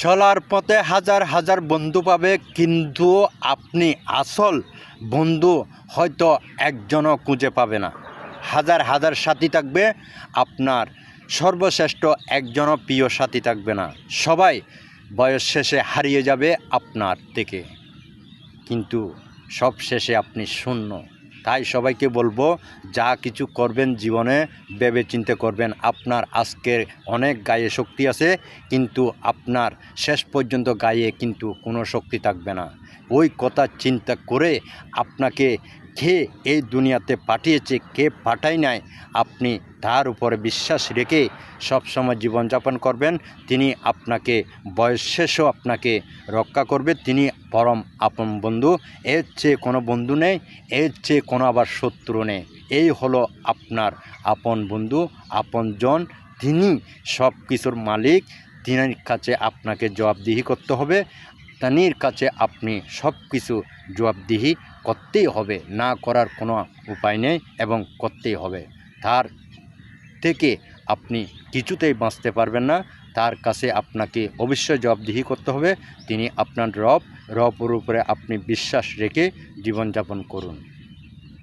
চলার পথে হাজার হাজার বন্ধু পাবে, কিন্তু আপনি আসল বন্ধু হয়তো একজনও খুঁজে পাবে না। হাজার হাজার সাথী থাকবে, আপনার সর্বশ্রেষ্ঠ একজনও প্রিয় সাথী থাকবে না। সবাই বয়স শেষে হারিয়ে যাবে আপনার থেকে, কিন্তু সব শেষে আপনি শূন্য। তাই সবাইকে বলবো, যা কিছু করবেন জীবনে ভেবেচিন্তে করবেন। আপনার আজকের অনেক গায়ে শক্তি আছে, কিন্তু আপনার শেষ পর্যন্ত গায়ে কিন্তু কোনো শক্তি থাকবে না। ওই কথা চিন্তা করে আপনাকে কে এই দুনিয়াতে পাঠিয়েছে, কে পাঠায় নাই, আপনি তার উপরে বিশ্বাস রেখে সবসময় জীবনযাপন করবেন। তিনি আপনাকে বয়স শেষেও আপনাকে রক্ষা করবে। তিনি পরম আপন বন্ধু। এর চেয়ে কোনো বন্ধু নেই, এর চেয়ে কোনো আবার শত্রু নেই। এই হলো আপনার আপন বন্ধু, আপনজন। তিনি সব কিছুর মালিক। তিনার কাছে আপনাকে জবাবদিহি করতে হবে। তিনির কাছে আপনি সব কিছু জবাবদিহি করতেই হবে, না করার কোনো উপায় নেই এবং করতেই হবে। তার থেকে আপনি কিছুতেই বাঁচতে পারবেন না। তার কাছে আপনাকে অবশ্যই জবাবদিহি করতে হবে। তিনি আপনার রবের উপরে আপনি বিশ্বাস রেখে জীবনযাপন করুন।